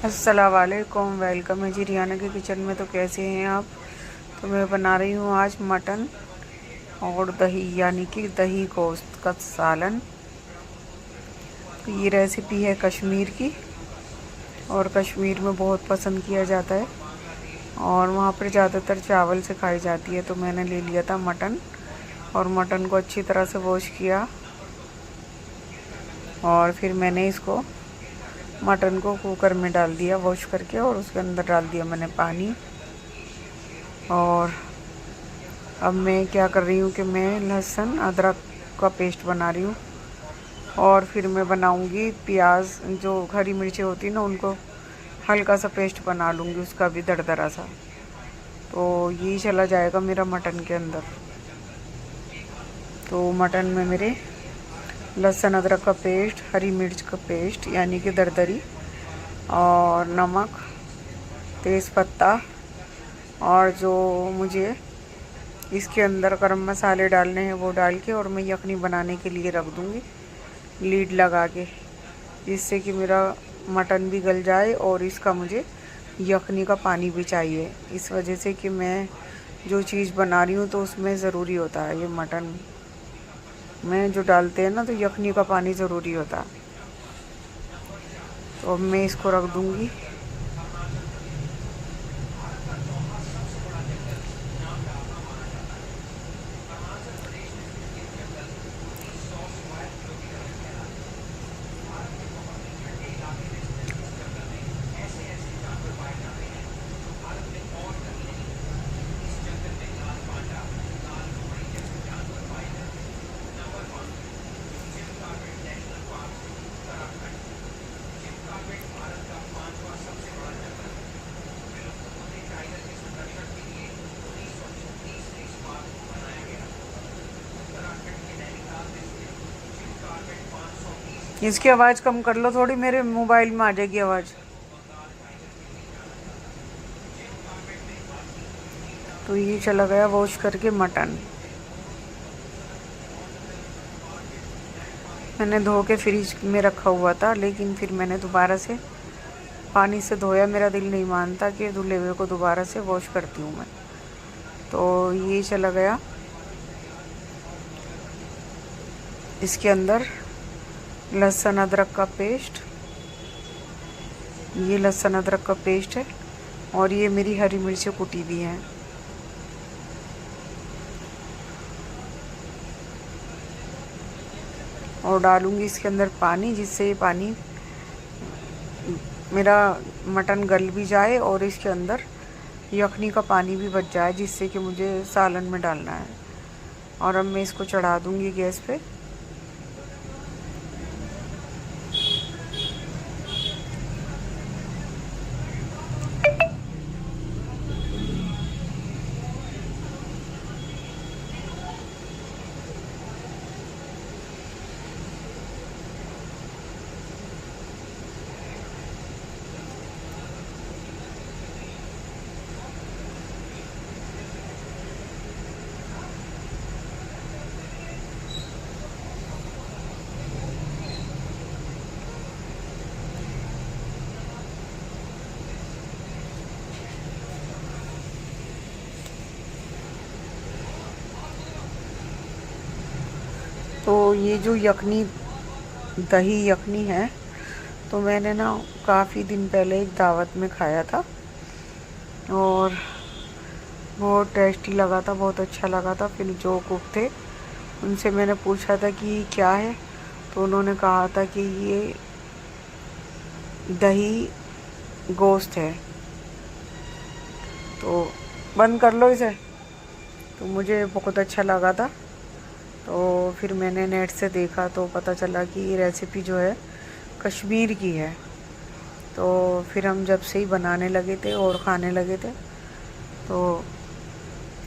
अस्सलाम वालेकुम। वेलकम है जी रियाना के किचन में। तो कैसे हैं आप? तो मैं बना रही हूँ आज मटन और दही, यानी कि दही गोश्त का सालन। तो ये रेसिपी है कश्मीर की और कश्मीर में बहुत पसंद किया जाता है और वहाँ पर ज़्यादातर चावल से खाई जाती है। तो मैंने ले लिया था मटन और मटन को अच्छी तरह से वॉश किया और फिर मैंने इसको मटन को कुकर में डाल दिया वॉश करके, और उसके अंदर डाल दिया मैंने पानी। और अब मैं क्या कर रही हूँ कि मैं लहसुन अदरक का पेस्ट बना रही हूँ और फिर मैं बनाऊँगी प्याज, जो हरी मिर्ची होती है ना, उनको हल्का सा पेस्ट बना लूँगी, उसका भी दरदरा सा। तो यही चला जाएगा मेरा मटन के अंदर। तो मटन में मेरे लहसुन अदरक का पेस्ट, हरी मिर्च का पेस्ट यानी कि दरदरी, और नमक, तेज़पत्ता, और जो मुझे इसके अंदर गरम मसाले डालने हैं वो डाल के, और मैं यखनी बनाने के लिए रख दूँगी लीड लगा के, जिससे कि मेरा मटन भी गल जाए और इसका मुझे यखनी का पानी भी चाहिए। इस वजह से कि मैं जो चीज़ बना रही हूँ तो उसमें ज़रूरी होता है, ये मटन में जो डालते हैं ना, तो यखनी का पानी ज़रूरी होता है। तो अब मैं इसको रख दूँगी। इसकी आवाज़ कम कर लो थोड़ी, मेरे मोबाइल में आ जाएगी आवाज़। तो ये चला गया वॉश करके मटन। मैंने धो के फ्रिज में रखा हुआ था, लेकिन फिर मैंने दोबारा से पानी से धोया। मेरा दिल नहीं मानता कि धुले हुए को दोबारा से वॉश करती हूँ मैं। तो ये चला गया इसके अंदर लहसुन अदरक का पेस्ट। ये लहसुन अदरक का पेस्ट है और ये मेरी हरी मिर्ची कुटी हुई हैं। और डालूंगी इसके अंदर पानी, जिससे ये पानी मेरा मटन गल भी जाए और इसके अंदर यखनी का पानी भी बच जाए, जिससे कि मुझे सालन में डालना है। और अब मैं इसको चढ़ा दूंगी गैस पे। तो ये जो यखनी, दही यखनी है, तो मैंने ना काफ़ी दिन पहले एक दावत में खाया था और बहुत टेस्टी लगा था, बहुत अच्छा लगा था। फिर जो कुक थे उनसे मैंने पूछा था कि क्या है, तो उन्होंने कहा था कि ये दही गोश्त है। तो बंद कर लो इसे। तो मुझे बहुत अच्छा लगा था। तो फिर मैंने नेट से देखा तो पता चला कि ये रेसिपी जो है कश्मीर की है। तो फिर हम जब से ही बनाने लगे थे और खाने लगे थे, तो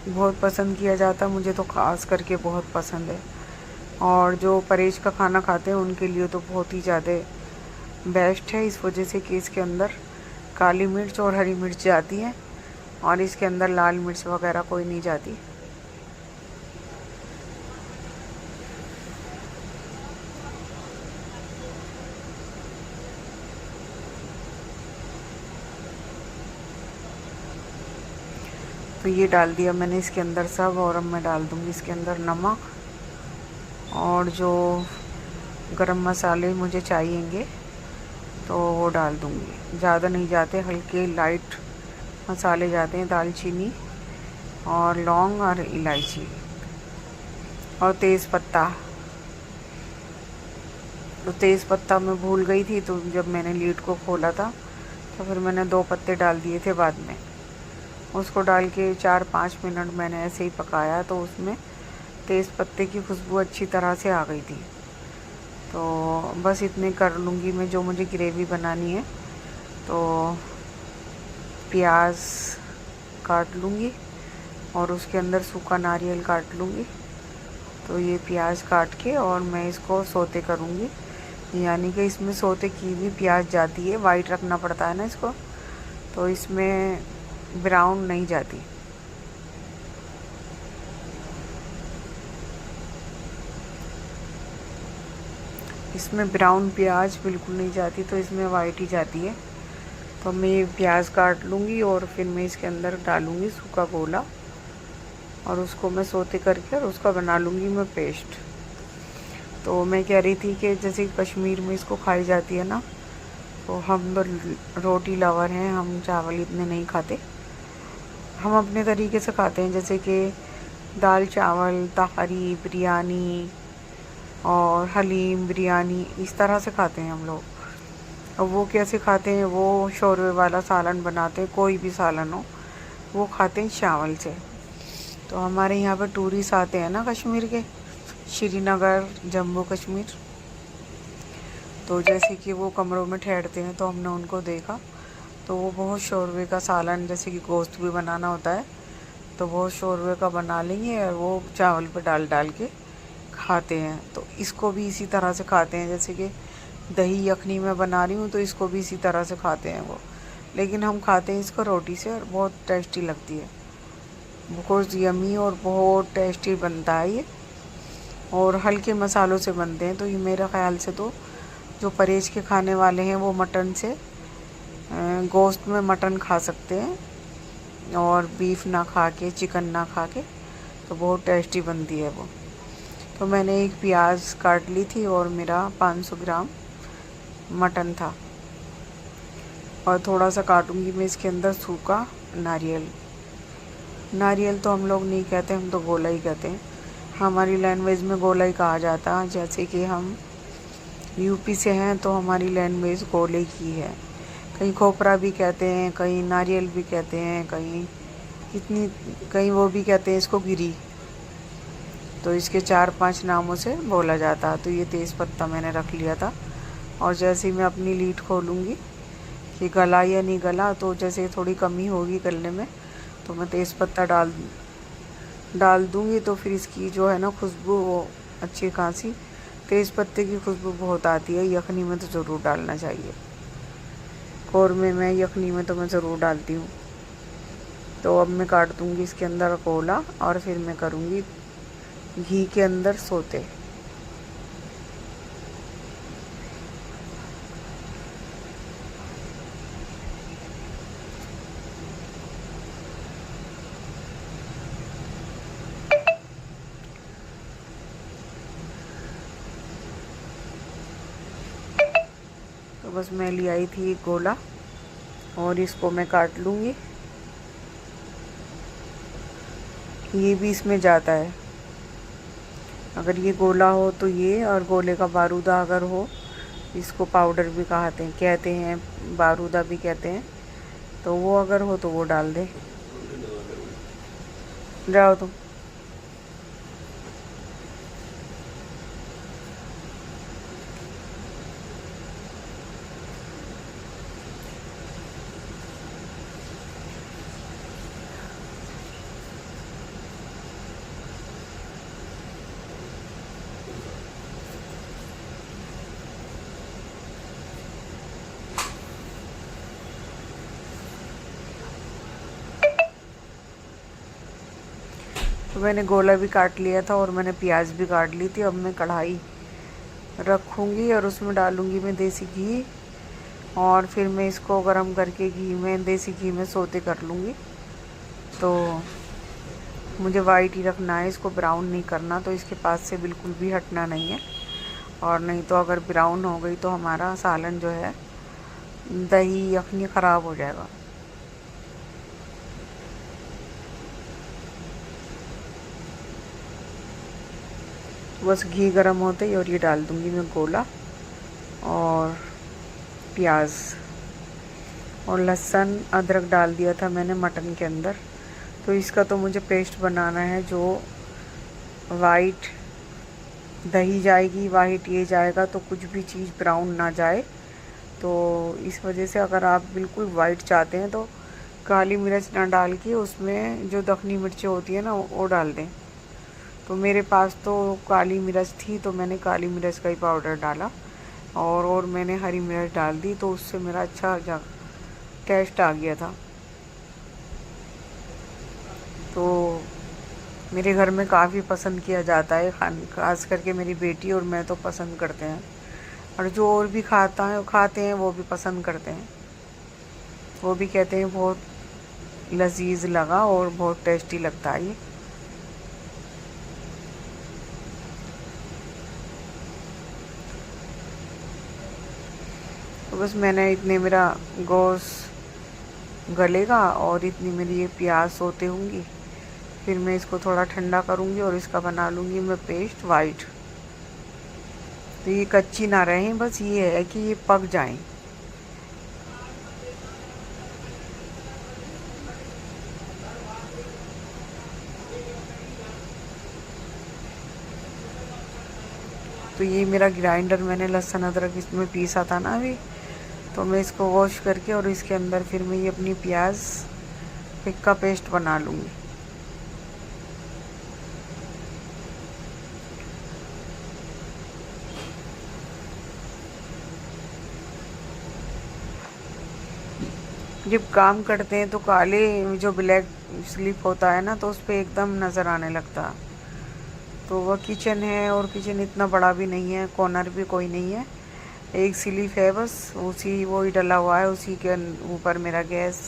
बहुत पसंद किया जाता। मुझे तो ख़ास करके बहुत पसंद है, और जो परहेज का खाना खाते हैं उनके लिए तो बहुत ही ज़्यादा बेस्ट है, इस वजह से कि इसके अंदर काली मिर्च और हरी मिर्च जाती है और इसके अंदर लाल मिर्च वगैरह कोई नहीं जाती। तो ये डाल दिया मैंने इसके अंदर सब, और अब मैं डाल दूँगी इसके अंदर नमक, और जो गरम मसाले मुझे चाहिएंगे तो वो डाल दूँगी। ज़्यादा नहीं जाते, हल्के लाइट मसाले जाते हैं, दालचीनी और लौंग और इलायची और तेज़ पत्ता। तो तेज़ पत्ता मैं भूल गई थी, तो जब मैंने लीड को खोला था तो फिर मैंने 2 पत्ते डाल दिए थे बाद में। उसको डाल के 4-5 मिनट मैंने ऐसे ही पकाया, तो उसमें तेज़ पत्ते की खुशबू अच्छी तरह से आ गई थी। तो बस इतने कर लूँगी मैं, जो मुझे ग्रेवी बनानी है। तो प्याज काट लूँगी और उसके अंदर सूखा नारियल काट लूँगी। तो ये प्याज काट के और मैं इसको सोते करूँगी, यानी कि इसमें सोते की भी प्याज जाती है, वाइट रखना पड़ता है ना इसको, तो इसमें ब्राउन नहीं जाती। इसमें ब्राउन प्याज बिल्कुल नहीं जाती, तो इसमें वाइट ही जाती है। तो मैं ये प्याज काट लूँगी और फिर मैं इसके अंदर डालूँगी सूखा गोला, और उसको मैं सोते करके और उसका बना लूँगी मैं पेस्ट। तो मैं कह रही थी कि जैसे कश्मीर में इसको खाई जाती है ना, तो हम तो रोटी लवर हैं, हम चावल इतने नहीं खाते। हम अपने तरीके से खाते हैं, जैसे कि दाल चावल, तहारी, बिरयानी और हलीम बिरयानी, इस तरह से खाते हैं हम लोग। अब वो कैसे खाते हैं, वो शोरबे वाला सालन बनाते हैं, कोई भी सालन हो, वो खाते हैं चावल से। तो हमारे यहाँ पर टूरिस्ट आते हैं ना कश्मीर के, श्रीनगर, जम्मू कश्मीर, तो जैसे कि वो कमरों में ठहरते हैं, तो हमने उनको देखा, तो वो बहुत शोरबे का सालन, जैसे कि गोश्त भी बनाना होता है, तो वो शोरबे का बना लेंगे और वो चावल पे डाल डाल के खाते हैं। तो इसको भी इसी तरह से खाते हैं, जैसे कि दही यखनी मैं बना रही हूँ, तो इसको भी इसी तरह से खाते हैं वो, लेकिन हम खाते हैं इसको रोटी से, और बहुत टेस्टी लगती है, बहुत यमी और बहुत टेस्टी बनता है ये, और हल्के मसालों से बनते हैं। तो ये मेरे ख़्याल से तो जो परहेज के खाने वाले हैं वो मटन से, गोश्त में मटन खा सकते हैं, और बीफ ना खा के, चिकन ना खा के, तो बहुत टेस्टी बनती है वो। तो मैंने एक प्याज काट ली थी और मेरा 500 ग्राम मटन था, और थोड़ा सा काटूंगी मैं इसके अंदर सूखा नारियल। नारियल तो हम लोग नहीं कहते, हम तो गोला ही कहते हैं, हमारी लैंग्वेज में गोला ही कहा जाता है। जैसे कि हम यूपी से हैं, तो हमारी लैंग्वेज गोले की है। कहीं खोपरा भी कहते हैं, कहीं नारियल भी कहते हैं, कहीं वो भी कहते हैं इसको गिरी। तो इसके 4-5 नामों से बोला जाता है। तो ये तेज़ पत्ता मैंने रख लिया था, और जैसे ही मैं अपनी लीड खोलूँगी कि गला या नहीं गला, तो जैसे थोड़ी कमी होगी गलने में, तो मैं तेज़ पत्ता डाल दूँगी। तो फिर इसकी जो है ना खुशबू, वो अच्छी खासी तेज़ पत्ते की खुशबू बहुत आती है। यखनी में तो ज़रूर डालना चाहिए, कौरमे में, यखनी में तो मैं ज़रूर डालती हूँ। तो अब मैं काट दूँगी इसके अंदर कोला, और फिर मैं करूँगी घी के अंदर सोते। तो बस मैं ले आई थी एक गोला, और इसको मैं काट लूँगी। ये भी इसमें जाता है, अगर ये गोला हो तो ये, और गोले का बारूदा अगर हो, इसको पाउडर भी कहते हैं, बारूदा भी कहते हैं, तो वो अगर हो तो वो डाल दे। जाओ तुम। तो मैंने गोला भी काट लिया था, और मैंने प्याज भी काट ली थी। अब मैं कढ़ाई रखूँगी और उसमें डालूँगी मैं देसी घी, और फिर मैं इसको गरम करके देसी घी में सोते कर लूँगी। तो मुझे वाइट ही रखना है, इसको ब्राउन नहीं करना, तो इसके पास से बिल्कुल भी हटना नहीं है। और नहीं तो अगर ब्राउन हो गई तो हमारा सालन जो है, दही यखनी ख़राब हो जाएगा। बस घी गरम होते ही और ये डाल दूँगी मैं गोला और प्याज और लहसुन अदरक डाल दिया था मैंने मटन के अंदर। तो इसका तो मुझे पेस्ट बनाना है, जो वाइट दही जाएगी, वाइट ये जाएगा, तो कुछ भी चीज़ ब्राउन ना जाए। तो इस वजह से अगर आप बिल्कुल वाइट चाहते हैं तो काली मिर्च ना डाल के उसमें जो दखनी मिर्चें होती है ना वो डाल दें। तो मेरे पास तो काली मिर्च थी तो मैंने काली मिर्च का ही पाउडर डाला और मैंने हरी मिर्च डाल दी, तो उससे मेरा अच्छा टेस्ट आ गया था। तो मेरे घर में काफ़ी पसंद किया जाता है, खास करके मेरी बेटी और मैं तो पसंद करते हैं, और जो और भी खाते हैं वो भी पसंद करते हैं। वो भी कहते हैं बहुत लजीज लगा और बहुत टेस्टी लगता है ये। तो बस मैंने इतने मेरा गोश्त गलेगा और इतनी मेरी ये प्याज सोते होंगी, फिर मैं इसको थोड़ा ठंडा करूँगी और इसका बना लूँगी मैं पेस्ट वाइट। तो ये कच्ची ना रहें, बस ये है कि ये पक जाएं। तो ये मेरा ग्राइंडर मैंने लहसुन अदरक इसमें पीसा था ना अभी, तो मैं इसको वॉश करके और इसके अंदर फिर मैं ये अपनी प्याज का पेस्ट बना लूँगी। जब काम करते हैं तो काले जो ब्लैक स्लिप होता है ना, तो उस पर एकदम नज़र आने लगता। तो वह किचन है और किचन इतना बड़ा भी नहीं है, कॉर्नर भी कोई नहीं है, एक स्लिप है बस, उसी वो ही डला हुआ है, उसी के ऊपर मेरा गैस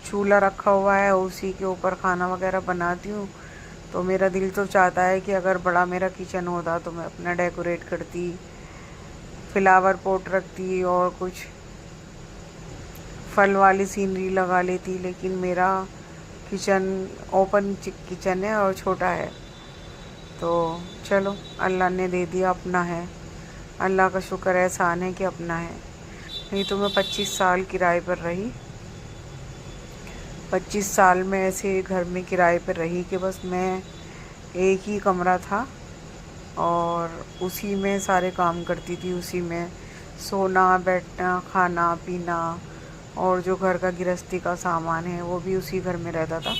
चूल्हा रखा हुआ है, उसी के ऊपर खाना वगैरह बनाती हूँ। तो मेरा दिल तो चाहता है कि अगर बड़ा मेरा किचन होता तो मैं अपना डेकोरेट करती, फ्लावर पॉट रखती और कुछ फल वाली सीनरी लगा लेती, लेकिन मेरा किचन ओपन किचन है और छोटा है। तो चलो, अल्लाह ने दे दिया, अपना है, अल्लाह का शुक्र है, एहसान है कि अपना है। नहीं तो मैं 25 साल किराए पर रही, 25 साल में ऐसे घर में किराए पर रही कि बस मैं एक ही कमरा था और उसी में सारे काम करती थी, उसी में सोना बैठना खाना पीना और जो घर का गृहस्थी का सामान है वो भी उसी घर में रहता था।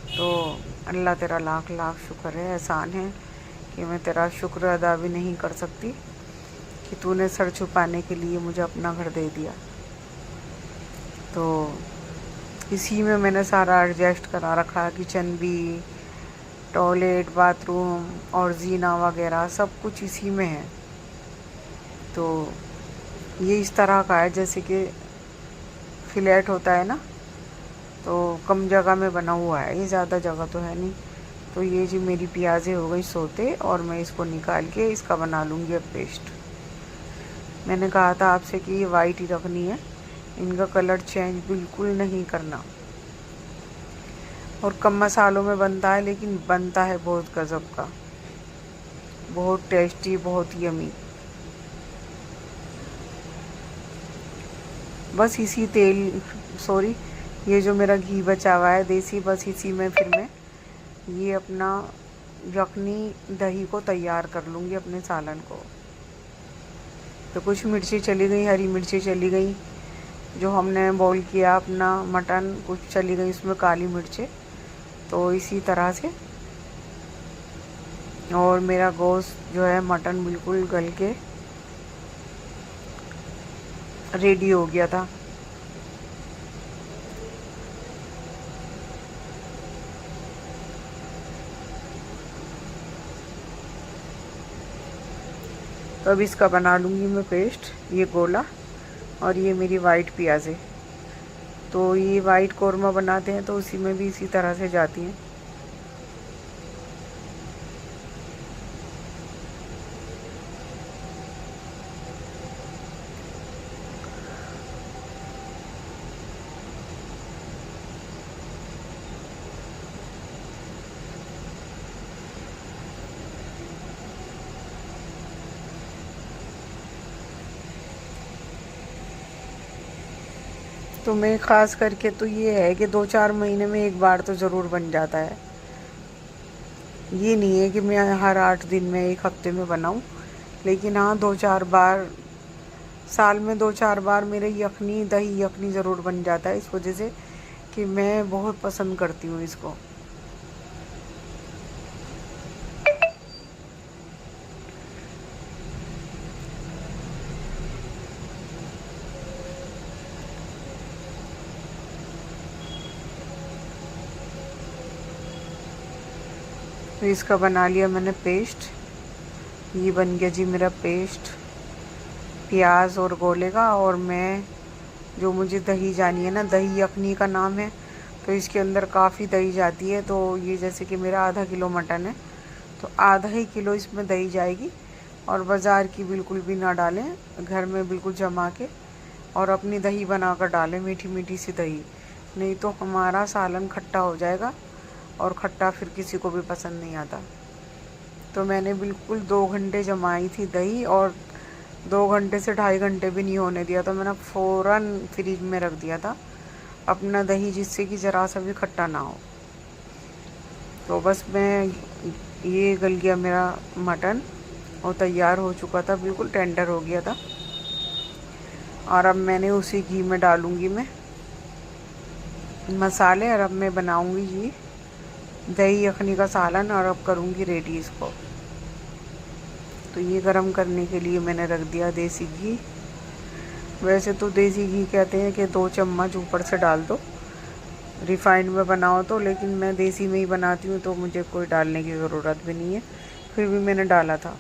तो अल्लाह तेरा लाख लाख शुक्र है, एहसान है कि मैं तेरा शुक्र अदा भी नहीं कर सकती कि तूने सर छुपाने के लिए मुझे अपना घर दे दिया। तो इसी में मैंने सारा एडजस्ट करा रखा, किचन भी, टॉयलेट, बाथरूम और जीना वगैरह सब कुछ इसी में है। तो ये इस तरह का है जैसे कि फ्लैट होता है ना, तो कम जगह में बना हुआ है, ये ज़्यादा जगह तो है नहीं। तो ये जी मेरी प्याज़ें हो गई सोते और मैं इसको निकाल के इसका बना लूँगी अब पेस्ट। मैंने कहा था आपसे कि ये वाइट ही रखनी है, इनका कलर चेंज बिल्कुल नहीं करना। और कम मसालों में बनता है लेकिन बनता है बहुत गज़ब का, बहुत टेस्टी, बहुत यमी। बस इसी तेल, सॉरी, ये जो मेरा घी बचा हुआ है देसी, बस इसी में फिर मैं ये अपना यखनी दही को तैयार कर लूँगी अपने सालन को। तो कुछ मिर्ची चली गई, हरी मिर्ची चली गई, जो हमने बॉईल किया अपना मटन, कुछ चली गई उसमें काली मिर्चें। तो इसी तरह से, और मेरा गोश्त जो है मटन बिल्कुल गल के रेडी हो गया था। तो अब इसका बना लूँगी मैं पेस्ट, ये गोला और ये मेरी वाइट प्याज़ें। तो ये वाइट कौरमा बनाते हैं तो उसी में भी इसी तरह से जाती हैं। तो मैं ख़ास करके तो ये है कि 2-4 महीने में एक बार तो ज़रूर बन जाता है। ये नहीं है कि मैं हर 8 दिन में, 1 हफ्ते में बनाऊं, लेकिन हाँ 2-4 बार, साल में 2-4 बार मेरे यखनी, दही यखनी ज़रूर बन जाता है, इस वजह से कि मैं बहुत पसंद करती हूँ इसको। तो इसका बना लिया मैंने पेस्ट। ये बन गया जी मेरा पेस्ट प्याज और गोले का। और मैं जो मुझे दही जानी है ना, दही यखनी का नाम है, तो इसके अंदर काफ़ी दही जाती है। तो ये जैसे कि मेरा आधा किलो मटन है, तो आधा ही किलो इसमें दही जाएगी। और बाज़ार की बिल्कुल भी ना डालें, घर में बिल्कुल जमा के और अपनी दही बना कर डालें, मीठी मीठी सी दही, नहीं तो हमारा सालन खट्टा हो जाएगा और खट्टा फिर किसी को भी पसंद नहीं आता। तो मैंने बिल्कुल 2 घंटे जमाई थी दही, और 2 घंटे से 2.5 घंटे भी नहीं होने दिया, तो मैंने फ़ौरन फ्रिज में रख दिया था अपना दही, जिससे कि ज़रा सा भी खट्टा ना हो। तो बस मैं, ये गल गया मेरा मटन और तैयार हो चुका था, बिल्कुल टेंडर हो गया था। और अब मैंने उसी घी में डालूँगी मैं मसाले, और अब मैं बनाऊँगी ये दही यखनी का सालन, और अब करूँगी रेडी इसको। तो ये गरम करने के लिए मैंने रख दिया देसी घी। वैसे तो देसी घी कहते हैं कि 2 चम्मच ऊपर से डाल दो, रिफाइंड में बनाओ तो, लेकिन मैं देसी में ही बनाती हूँ तो मुझे कोई डालने की ज़रूरत भी नहीं है, फिर भी मैंने डाला था।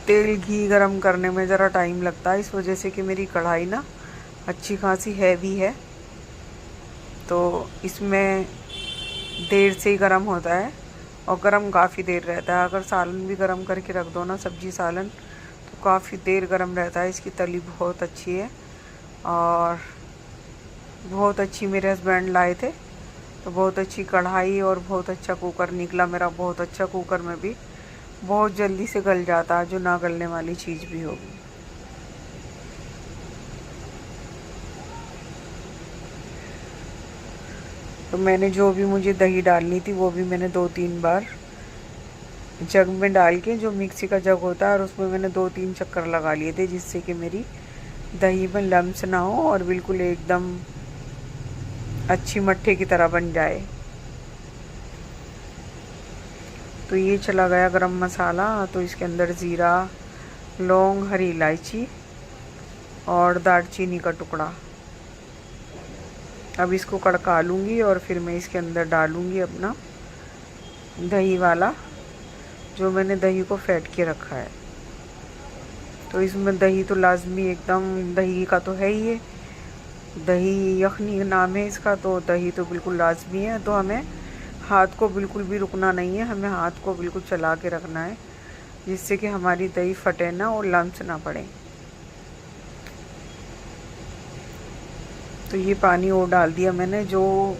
तेल घी गरम करने में ज़रा टाइम लगता है, इस वजह से कि मेरी कढ़ाई ना अच्छी खासी हैवी है, तो इसमें देर से ही गरम होता है और गरम काफ़ी देर रहता है। अगर सालन भी गरम करके रख दो ना, सब्जी सालन, तो काफ़ी देर गरम रहता है। इसकी तली बहुत अच्छी है और बहुत अच्छी मेरे हस्बैंड लाए थे, तो बहुत अच्छी कढ़ाई और बहुत अच्छा कुकर निकला मेरा। बहुत अच्छा कुकर में भी बहुत जल्दी से गल जाता है, जो ना गलने वाली चीज़ भी होगी। तो मैंने जो भी मुझे दही डालनी थी वो भी मैंने 2-3 बार जग में डाल के, जो मिक्सी का जग होता है, और उसमें मैंने 2-3 चक्कर लगा लिए थे, जिससे कि मेरी दही में लम्स ना हो और बिल्कुल एकदम अच्छी मट्ठे की तरह बन जाए। तो ये चला गया गरम मसाला, तो इसके अंदर ज़ीरा, लौंग, हरी इलायची और दालचीनी का टुकड़ा। अब इसको कड़का लूँगी और फिर मैं इसके अंदर डालूँगी अपना दही वाला, जो मैंने दही को फेंट के रखा है। तो इसमें दही तो लाजमी, एकदम दही का तो है ही है, दही यखनी नाम है इसका, तो दही तो बिल्कुल लाजमी है। तो हमें हाथ को बिल्कुल भी रुकना नहीं है, हमें हाथ को बिल्कुल चला के रखना है, जिससे कि हमारी दही फटे ना और लम्स ना पड़े। तो ये पानी और डाल दिया मैंने, जो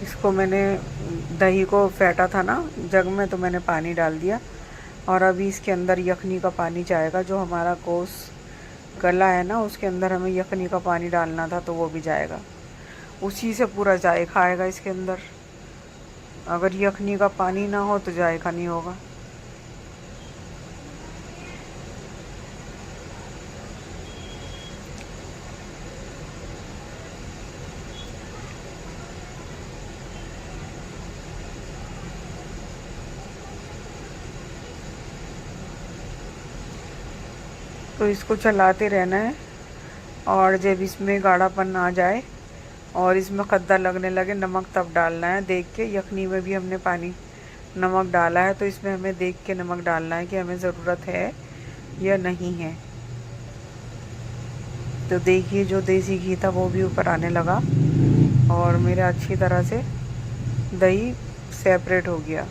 इसको मैंने दही को फेंटा था ना जग में, तो मैंने पानी डाल दिया। और अभी इसके अंदर यखनी का पानी जाएगा, जो हमारा गोश्त गला है ना, उसके अंदर हमें यखनी का पानी डालना था, तो वो भी जाएगा, उसी से पूरा जायका आएगा इसके अंदर। अगर यखनी का पानी ना हो तो जायका नहीं होगा। तो इसको चलाते रहना है, और जब इसमें गाढ़ापन आ जाए और इसमें खद्दा लगने लगे, नमक तब डालना है देख के। यखनी में भी हमने पानी नमक डाला है, तो इसमें हमें देख के नमक डालना है कि हमें ज़रूरत है या नहीं है। तो देखिए, जो देसी घी था वो भी ऊपर आने लगा और मेरा अच्छी तरह से दही सेपरेट हो गया।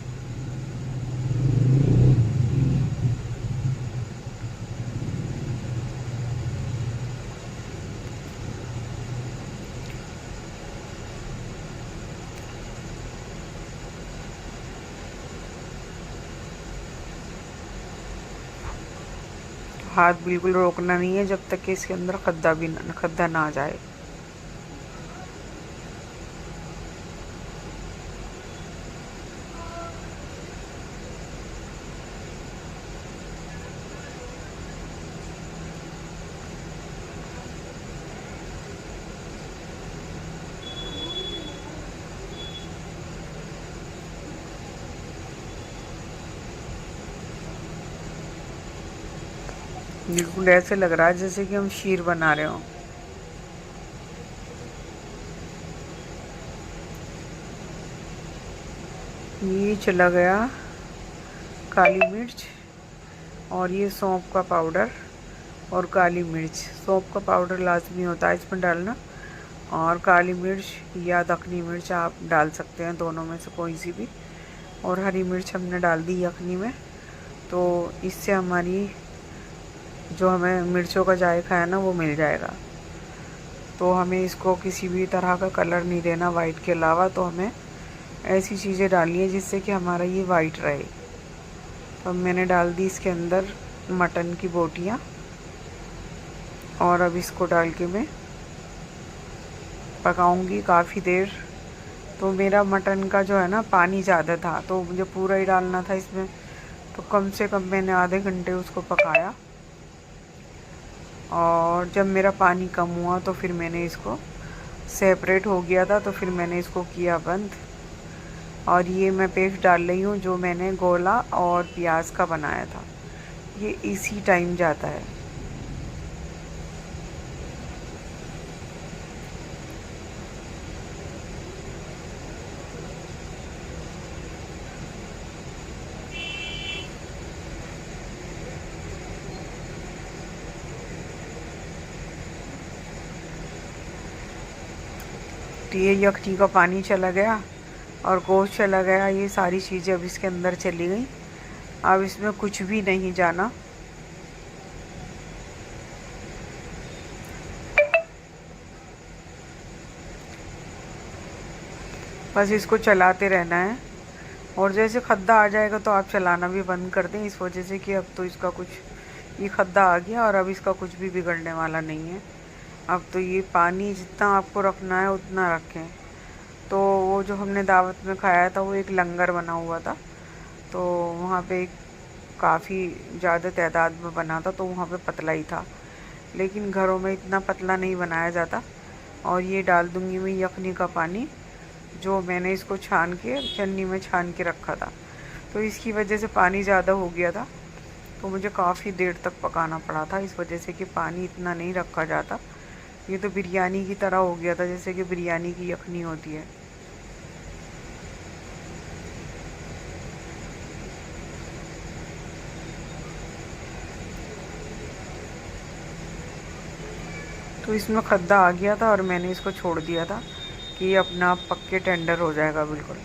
हाथ बिल्कुल रोकना नहीं है जब तक कि इसके अंदर खद्दा ना आ जाए। बिल्कुल ऐसे लग रहा है जैसे कि हम शीर बना रहे हो। ये चला गया काली मिर्च और ये सौंफ का पाउडर और काली मिर्च। सौंफ का पाउडर लाजमी होता है इसमें डालना, और काली मिर्च या दखनी मिर्च आप डाल सकते हैं, दोनों में से कोई सी भी। और हरी मिर्च हमने डाल दी यखनी में, तो इससे हमारी जो हमें मिर्चों का जायका है ना वो मिल जाएगा। तो हमें इसको किसी भी तरह का कलर नहीं देना वाइट के अलावा, तो हमें ऐसी चीज़ें डालनी है जिससे कि हमारा ये वाइट रहे। तो मैंने डाल दी इसके अंदर मटन की बोटियाँ, और अब इसको डाल के मैं पकाऊंगी काफ़ी देर। तो मेरा मटन का जो है ना पानी ज़्यादा था, तो मुझे पूरा ही डालना था इसमें, तो कम से कम मैंने आधे घंटे उसको पकाया। और जब मेरा पानी कम हुआ तो फिर मैंने इसको सेपरेट हो गया था, तो फिर मैंने इसको किया बंद। और ये मैं पेस्ट डाल रही हूँ जो मैंने गोला और प्याज का बनाया था, ये इसी टाइम जाता है। तो ये यखनी का पानी चला गया और गोश्त चला गया, ये सारी चीज़ें अब इसके अंदर चली गई। अब इसमें कुछ भी नहीं जाना, बस इसको चलाते रहना है। और जैसे खद्दा आ जाएगा तो आप चलाना भी बंद कर दें, इस वजह से कि अब तो इसका कुछ, ये खद्दा आ गया और अब इसका कुछ भी बिगड़ने वाला नहीं है। अब तो ये पानी जितना आपको रखना है उतना रखें। तो वो जो हमने दावत में खाया था वो एक लंगर बना हुआ था, तो वहाँ पे काफ़ी ज़्यादा तादाद में बना था, तो वहाँ पे पतला ही था, लेकिन घरों में इतना पतला नहीं बनाया जाता। और ये डाल दूँगी मैं यखनी का पानी, जो मैंने इसको छान के चन्नी में छान के रखा था। तो इसकी वजह से पानी ज़्यादा हो गया था, तो मुझे काफ़ी देर तक पकाना पड़ा था, इस वजह से कि पानी इतना नहीं रखा जाता। ये तो बिरयानी की तरह हो गया था, जैसे कि बिरयानी की यखनी होती है। तो इसमें खद्दा आ गया था और मैंने इसको छोड़ दिया था कि ये अपना आप पक के टेंडर हो जाएगा बिल्कुल।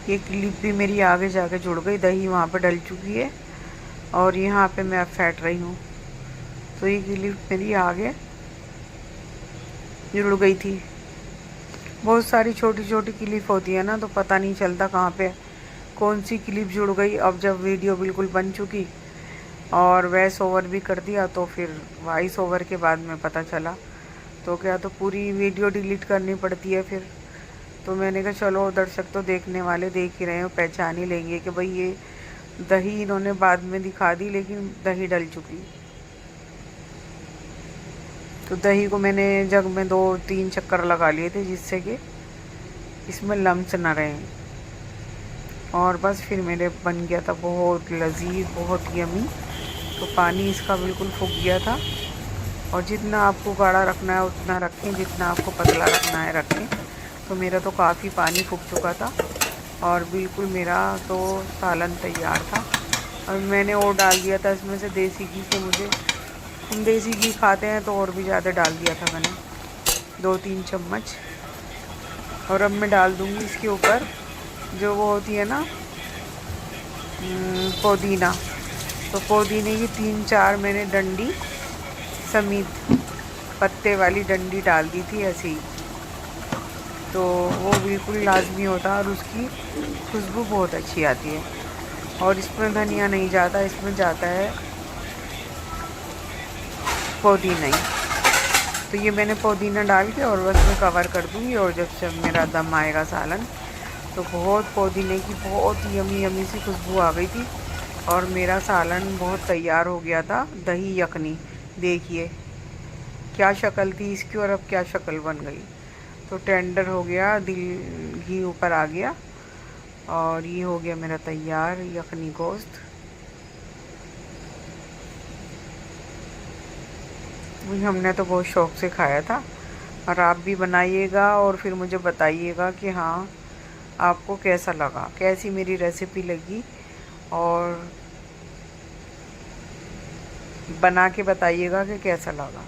ये क्लिप भी मेरी आगे जाके जुड़ गई, दही वहाँ पे डल चुकी है और यहाँ पे मैं अब फेंट रही हूँ। तो ये क्लिप मेरी आगे जुड़ गई थी। बहुत सारी छोटी छोटी क्लिप होती है ना, तो पता नहीं चलता कहाँ पे कौन सी क्लिप जुड़ गई। अब जब वीडियो बिल्कुल बन चुकी और वॉइस ओवर भी कर दिया, तो फिर वॉइस ओवर के बाद में पता चला, तो क्या तो पूरी वीडियो डिलीट करनी पड़ती है फिर। तो मैंने कहा चलो दर्शक तो देखने वाले देख ही रहे हो, पहचान ही लेंगे कि भाई ये दही इन्होंने बाद में दिखा दी, लेकिन दही डल चुकी। तो दही को मैंने जग में 2-3 चक्कर लगा लिए थे जिससे कि इसमें लम्स ना रहें। और बस फिर मेरे बन गया था बहुत लजीज, बहुत यमी। तो पानी इसका बिल्कुल फूक गया था। और जितना आपको गाढ़ा रखना है उतना रखें, जितना आपको पतला रखना है रखें। तो मेरा तो काफ़ी पानी फूक चुका था और बिल्कुल मेरा तो सालन तैयार था। और मैंने और डाल दिया था इसमें से देसी घी, से मुझे, हम देसी घी खाते हैं तो और भी ज़्यादा डाल दिया था मैंने, 2-3 चम्मच। और अब मैं डाल दूँगी इसके ऊपर जो वो होती है ना पुदीना, तो पुदीने की 3-4 मैंने डंडी समेत पत्ते वाली डंडी डाल दी थी ऐसे ही, तो वो बिल्कुल लाजमी होता है और उसकी खुशबू बहुत अच्छी आती है। और इसमें धनिया नहीं जाता, इसमें जाता है पुदीना ही। तो ये मैंने पुदीना डाल के और बस मैं कवर कर दूँगी। और जब मेरा दम आएगा सालन, तो बहुत पुदीने की बहुत यमी यमी सी खुशबू आ गई थी और मेरा सालन बहुत तैयार हो गया था। दही यखनी देखिए क्या शक्ल थी इसकी और अब क्या शक्ल बन गई। तो टेंडर हो गया, दिल घी ऊपर आ गया और ये हो गया मेरा तैयार यखनी गोश्त। हमने तो बहुत शौक़ से खाया था और आप भी बनाइएगा और फिर मुझे बताइएगा कि हाँ आपको कैसा लगा, कैसी मेरी रेसिपी लगी, और बना के बताइएगा कि कैसा लगा।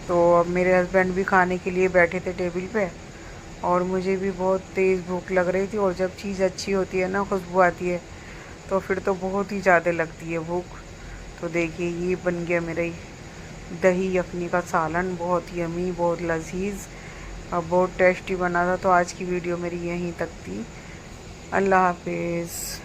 तो अब मेरे हस्बैंड भी खाने के लिए बैठे थे टेबल पे और मुझे भी बहुत तेज़ भूख लग रही थी। और जब चीज़ अच्छी होती है ना, खुशबू आती है, तो फिर तो बहुत ही ज़्यादा लगती है भूख। तो देखिए ये बन गया मेरा दही यखनी का सालन, बहुत यमी, बहुत लजीज और बहुत टेस्टी बना था। तो आज की वीडियो मेरी यहीं तक थी। अल्लाह हाफिज़।